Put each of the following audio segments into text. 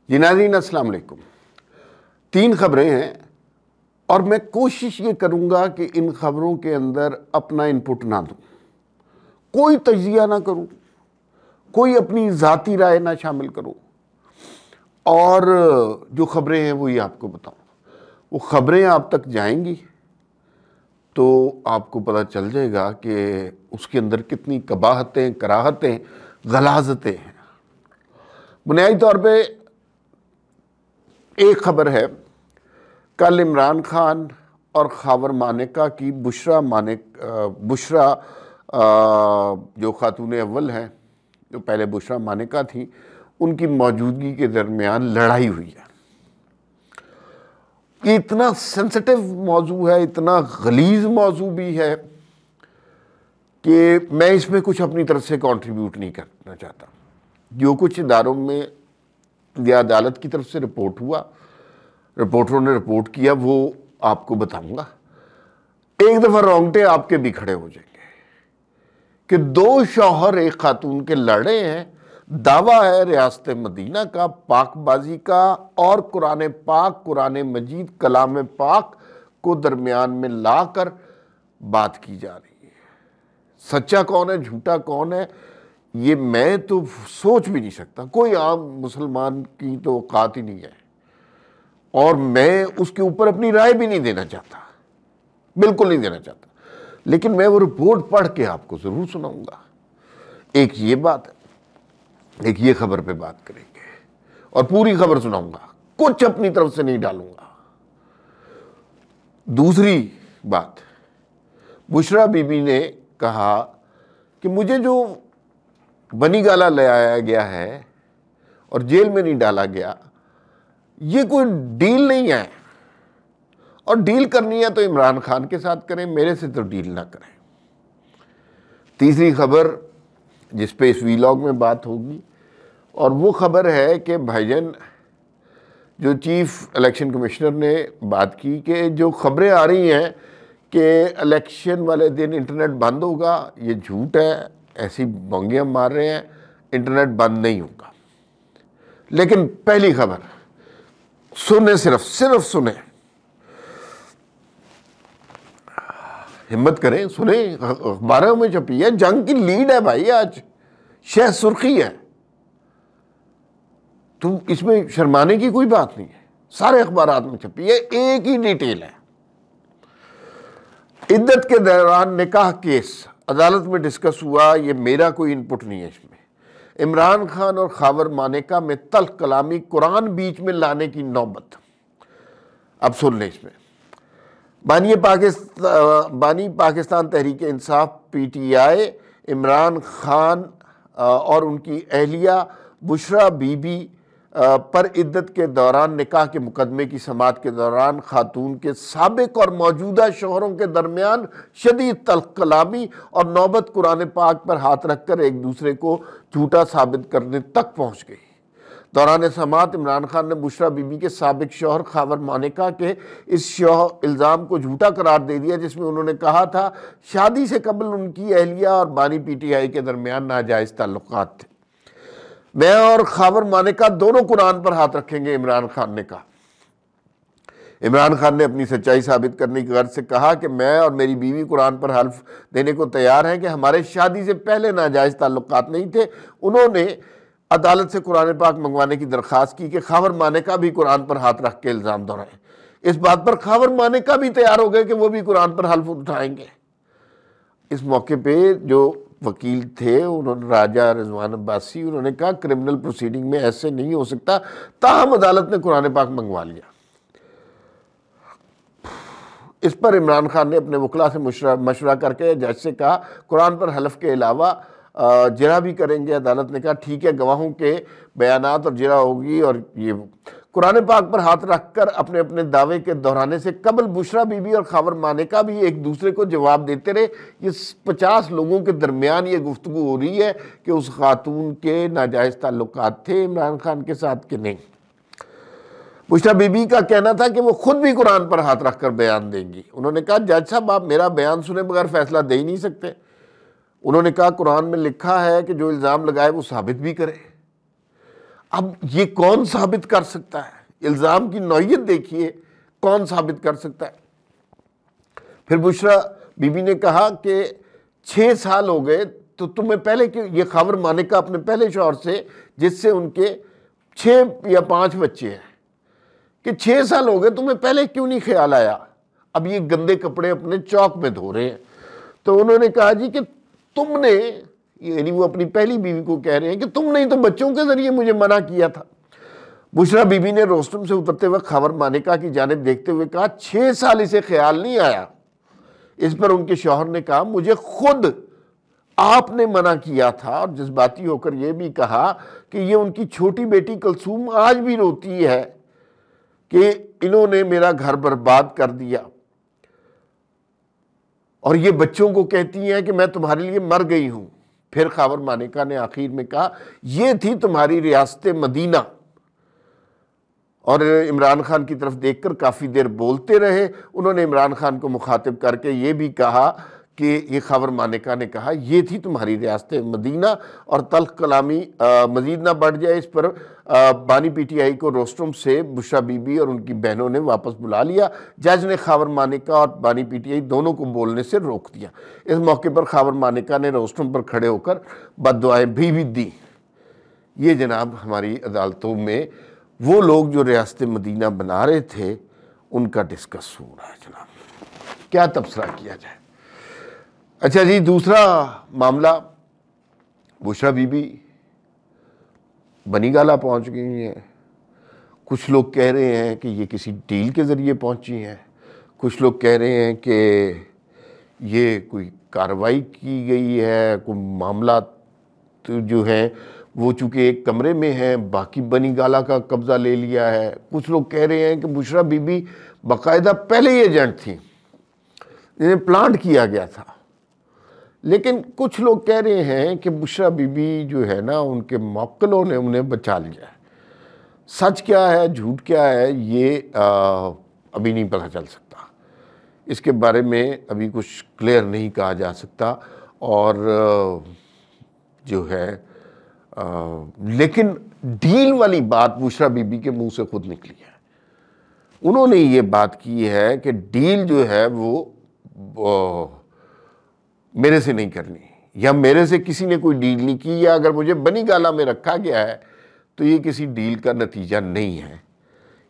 जी नाज़रीन, अस्सलाम वालेकुम। 3 खबरें हैं और मैं कोशिश ये करूँगा कि इन खबरों के अंदर अपना इनपुट ना दूँ, कोई तज्जिया ना करूँ, कोई अपनी ज़ाती राय ना शामिल करूँ और जो खबरें हैं वो ये आपको बताऊँ। वो खबरें आप तक जाएंगी तो आपको पता चल जाएगा कि उसके अंदर कितनी कबाहतें, कराहतें, गलाजतें हैं। बुनियादी तौर पे एक खबर है, कल इमरान खान और खावर मानेका की बुशरा जो खातून अव्वल हैं, जो पहले बुशरा मानेका थी, उनकी मौजूदगी के दरमियान लड़ाई हुई है। ये इतना सेंसिटिव मौजू है, इतना गलीज मौजू भी है कि मैं इसमें कुछ अपनी तरफ से कंट्रीब्यूट नहीं करना चाहता। जो कुछ इदारों में या अदालत की तरफ से रिपोर्ट हुआ, रिपोर्टरों ने रिपोर्ट किया, वो आपको बताऊंगा। एक दफ़ा रोंगटे आपके भी खड़े हो जाएंगे कि 2 शौहर एक खातून के लड़े हैं। दावा है रियासत मदीना का, पाकबाजी का, और कुरान पाक, कुरान मजीद, कलाम पाक को दरमियान में लाकर बात की जा रही है। सच्चा कौन है, झूठा कौन है, ये मैं तो सोच भी नहीं सकता। कोई आम मुसलमान की तो औकात ही नहीं है और मैं उसके ऊपर अपनी राय भी नहीं देना चाहता, बिल्कुल नहीं देना चाहता। लेकिन मैं वो रिपोर्ट पढ़ के आपको ज़रूर सुनाऊंगा। एक ये बात है, एक ये खबर पे बात करेंगे और पूरी खबर सुनाऊंगा, कुछ अपनी तरफ से नहीं डालूंगा। दूसरी बात, बुशरा बीबी ने कहा कि मुझे जो बनी गाला ले आया गया है और जेल में नहीं डाला गया, ये कोई डील नहीं है, और डील करनी है तो इमरान खान के साथ करें, मेरे से तो डील ना करें। तीसरी खबर जिस पे इस वीलॉग में बात होगी, और वो खबर है कि भाईजान जो चीफ इलेक्शन कमिश्नर ने बात की कि जो खबरें आ रही हैं कि इलेक्शन वाले दिन इंटरनेट बंद होगा, ये झूठ है, ऐसी बोंगियां मार रहे हैं, इंटरनेट बंद नहीं होगा। लेकिन पहली खबर सुने, सिर्फ सुने, हिम्मत करें, सुने, अखबारों में छपी है, जंग की लीड है भाई, आज शह सुर्खी है, तो इसमें शर्माने की कोई बात नहीं है, सारे अखबारात में छपी है, एक ही डिटेल है। इद्दत के दौरान निकाह केस अदालत में डिस्कस हुआ, ये मेरा कोई इनपुट नहीं है इसमें। इमरान खान और खावर मानेका में तल्ख कलामी, कुरान बीच में लाने की नौबत। अब सुन लें इसमें। बानी पाकिस्तान तहरीक इंसाफ PTI इमरान खान और उनकी अहलिया बुशरा बीबी पर इद्दत के दौरान निकाह के मुकदमे की समाअत के दौरान खातून के साबिक और मौजूदा शौहरों के दरमियान शदीद तल्ख कलामी और नौबत कुरान पाक पर हाथ रखकर एक दूसरे को झूठा साबित करने तक पहुँच गई। दौरान समाअत इमरान खान ने बुशरा बीबी के साबिक शौहर खावर मानेका के इस इल्ज़ाम को झूठा करार दे दिया, जिसमें उन्होंने कहा था शादी से कबल उनकी अहलिया और बानी PTI के दरमियान नाजायज़ ताल्लुकात थे। मैं और खावर मानेका दोनों कुरान पर हाथ रखेंगे, इमरान खान ने कहा। इमरान खान ने अपनी सच्चाई साबित करने की गर्ज से कहा कि मैं और मेरी बीवी कुरान पर हल्फ देने को तैयार हैं कि हमारे शादी से पहले नाजायज़ ताल्लुकात नहीं थे। उन्होंने अदालत से कुरान पाक मंगवाने की दरख्वास्त की कि खावर मानेका भी कुरान पर हाथ रख के इल्ज़ाम दोहराएं। इस बात पर खावर मानेका भी तैयार हो गए कि वो भी कुरान पर हल्फ उठाएंगे। इस मौके पे जो वकील थे, उन्होंने राजा रिजवान अब्बासी, उन्होंने कहा क्रिमिनल प्रोसीडिंग में ऐसे नहीं हो सकता, ताहम अदालत ने कुरान पाक मंगवा लिया। इस पर इमरान खान ने अपने वकला से मशवरा करके जज से कहा कुरान पर हल्फ के अलावा जिरा भी करेंगे। अदालत ने कहा ठीक है, गवाहों के बयानात और जिरा होगी। और ये कुरान पाक पर हाथ रखकर अपने अपने दावे के दोहराने से कबल बुशरा बीबी और खावर मानेका भी एक दूसरे को जवाब देते रहे। ये 50 लोगों के दरमियान ये गुफ्तगू हो रही है कि उस खातून के नाजायज़ ताल्लुकात थे इमरान खान के साथ कि नहीं। बुशरा बीबी का कहना था कि वो खुद भी कुरान पर हाथ रखकर बयान देंगी। उन्होंने कहा जज साहब, आप मेरा बयान सुने बगैर फैसला दे ही नहीं सकते। उन्होंने कहा कुरान में लिखा है कि जो इल्ज़ाम लगाए वो साबित भी करे। अब ये कौन साबित कर सकता है? इल्ज़ाम की नौयत देखिए, कौन साबित कर सकता है? फिर बुशरा बीबी ने कहा कि 6 साल हो गए तो तुम्हें पहले क्यों, ये खबर मानिका अपने पहले शौहर से जिससे उनके 6 या 5 बच्चे हैं, कि 6 साल हो गए तुम्हें पहले क्यों नहीं ख्याल आया? अब ये गंदे कपड़े अपने चौक में धो रहे हैं। तो उन्होंने कहा जी कि तुमने, यानी वो अपनी पहली बीवी को कह रहे हैं कि तुमने ही तो बच्चों के जरिए मुझे मना किया था। बुशरा बीबी ने रोस्टम से उतरते वक्त खबर मानिका की जानिब देखते हुए कहा 6 साल इसे ख्याल नहीं आया। इस पर उनके शौहर ने कहा मुझे खुद आपने मना किया था, और जज्बाती होकर यह भी कहा कि ये उनकी छोटी बेटी कलसूम आज भी रोती है कि इन्होंने मेरा घर बर्बाद कर दिया, और ये बच्चों को कहती हैं कि मैं तुम्हारे लिए मर गई हूं। फिर खबर मानिका ने आखिर में कहा यह थी तुम्हारी रियासत मदीना, और इमरान खान की तरफ देखकर काफ़ी देर बोलते रहे। उन्होंने इमरान खान को मुखातिब करके ये भी कहा कि ये खबर मानिका ने कहा ये थी तुम्हारी रियासत मदीना, और तल्ख कलामी मज़ीद ना बढ़ जाए इस पर बानी पीटीआई को रोस्टम से बुशरा बीबी और उनकी बहनों ने वापस बुला लिया। जज ने खबर मानिका और बानी पीटीआई दोनों को बोलने से रोक दिया। इस मौके पर खबर मानिका ने रोस्टम पर खड़े होकर बद्दुआएं भी दी। ये जनाब हमारी अदालतों में वो लोग जो रियासत मदीना बना रहे थे उनका डिस्कस हो रहा है जनाब, क्या तबसरा किया जाए। अच्छा जी, दूसरा मामला, बुशरा बीबी बनीगाला पहुंच गई हैं। कुछ लोग कह रहे हैं कि ये किसी डील के ज़रिए पहुंची हैं, कुछ लोग कह रहे हैं कि ये कोई कार्रवाई की गई है, कोई मामला तो जो है वो चूँकि एक कमरे में है, बाकी बनीगाला का कब्ज़ा ले लिया है। कुछ लोग कह रहे हैं कि बुशरा बीबी बाकायदा पहले ही एजेंट थी, इन्हें प्लांट किया गया था। लेकिन कुछ लोग कह रहे हैं कि बुशरा बीबी जो है ना, उनके मौक्कलों ने उन्हें बचा लिया है। सच क्या है, झूठ क्या है, ये अभी नहीं पता चल सकता। इसके बारे में अभी कुछ क्लियर नहीं कहा जा सकता। और जो है लेकिन डील वाली बात बुशरा बीबी के मुंह से खुद निकली है। उन्होंने ये बात की है कि डील जो है वो मेरे से नहीं करनी, या मेरे से किसी ने कोई डील नहीं की, या अगर मुझे बनीगाला में रखा गया है तो ये किसी डील का नतीजा नहीं है।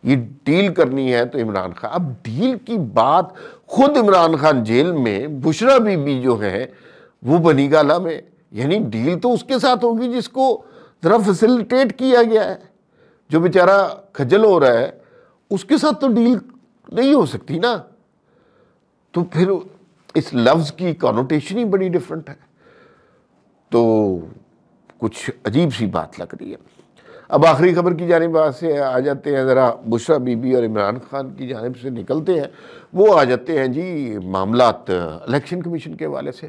ये डील करनी है तो इमरान खान। अब डील की बात खुद इमरान खान जेल में, बुशरा बीबी जो है वो बनीगाला में, यानी डील तो उसके साथ होगी जिसको ज़रा फैसिलिटेट किया गया है। जो बेचारा खज्जल हो रहा है उसके साथ तो डील नहीं हो सकती ना। तो फिर इस लफ्ज़ की कॉनोटेशन ही बड़ी डिफरेंट है। तो कुछ अजीब सी बात लग रही है। अब आखिरी खबर की जानिब से आ जाते हैं, ज़रा बुशरा बीबी और इमरान खान की जानिब से निकलते हैं। वो आ जाते हैं जी मामलात इलेक्शन कमीशन के हवाले से।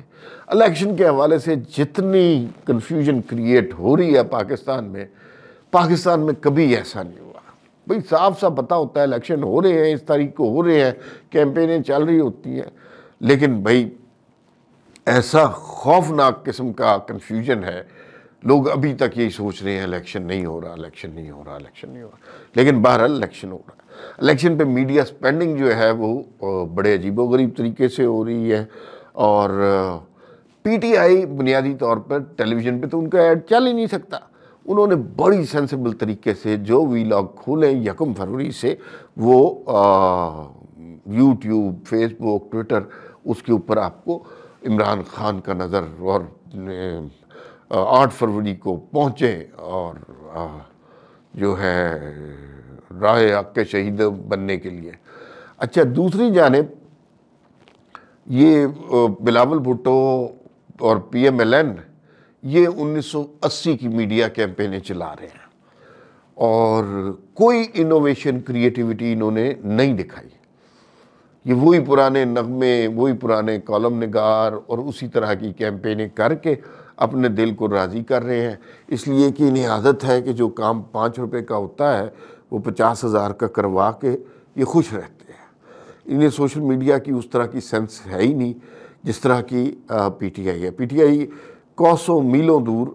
इलेक्शन के हवाले से जितनी कन्फ्यूजन क्रिएट हो रही है पाकिस्तान में कभी ऐसा नहीं हुआ। भाई साफ साफ पता होता है इलेक्शन हो रहे हैं, इस तारीख को हो रहे हैं, कैंपेनें चल रही होती हैं, लेकिन भाई ऐसा खौफनाक किस्म का कन्फ्यूजन है। लोग अभी तक यही सोच रहे हैं इलेक्शन नहीं हो रहा, इलेक्शन नहीं हो रहा, इलेक्शन नहीं हो रहा, लेकिन बहरहाल इलेक्शन हो रहा है। इलेक्शन पे मीडिया स्पेंडिंग जो है वो बड़े अजीबोगरीब तरीके से हो रही है। और पीटीआई बुनियादी तौर पर टेलीविज़न पे तो उनका ऐड चल ही नहीं सकता। उन्होंने बड़ी सेंसिबल तरीके से जो वीलॉग खोले 1 फरवरी से वो यूट्यूब, फेसबुक, ट्विटर, उसके ऊपर आपको इमरान खान का नज़र, और 8 फरवरी को पहुँचे और जो है राह हक़ के शहीद बनने के लिए। अच्छा, दूसरी जानिब ये बिलावल भुट्टो और PMLN ये 1980 की मीडिया कैंपेनें चला रहे हैं, और कोई इनोवेशन, क्रिएटिविटी इन्होंने नहीं दिखाई। ये वही पुराने नगमे, वही पुराने कॉलम निगार और उसी तरह की कैंपेनें करके अपने दिल को राज़ी कर रहे हैं, इसलिए कि इन्हें आदत है कि जो काम 5 रुपए का होता है वो 50,000 का करवा के ये खुश रहते हैं। इन्हें सोशल मीडिया की उस तरह की सेंस है ही नहीं जिस तरह की पीटीआई है। पीटीआई कोसों मीलों दूर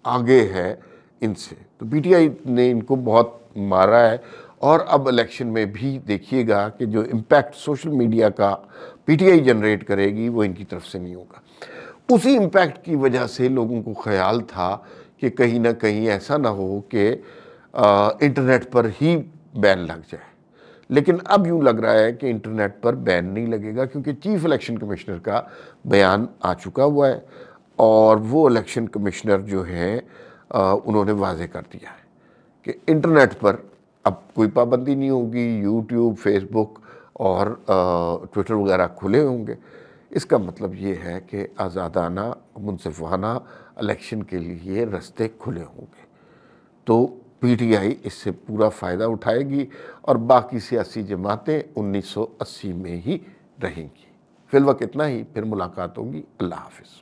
आगे है इनसे। तो पीटीआई ने इनको बहुत मारा है और अब इलेक्शन में भी देखिएगा कि जो इम्पैक्ट सोशल मीडिया का पीटीआई जनरेट करेगी वो इनकी तरफ से नहीं होगा। उसी इम्पैक्ट की वजह से लोगों को ख्याल था कि कहीं ना कहीं ऐसा ना हो कि इंटरनेट पर ही बैन लग जाए, लेकिन अब यूँ लग रहा है कि इंटरनेट पर बैन नहीं लगेगा, क्योंकि चीफ इलेक्शन कमिश्नर का बयान आ चुका हुआ है और वो इलेक्शन कमिश्नर जो है उन्होंने वाजे कर दिया है कि इंटरनेट पर अब कोई पाबंदी नहीं होगी, यूट्यूब, फेसबुक और ट्विटर वगैरह खुले होंगे। इसका मतलब ये है कि आज़ादाना मुनसिफाना इलेक्शन के लिए रास्ते खुले होंगे। तो पीटीआई इससे पूरा फ़ायदा उठाएगी और बाकी सियासी जमातें 1980 में ही रहेंगी। फिलवक्त इतना ही, फिर मुलाकात होगी। अल्लाह हाफ़िज़।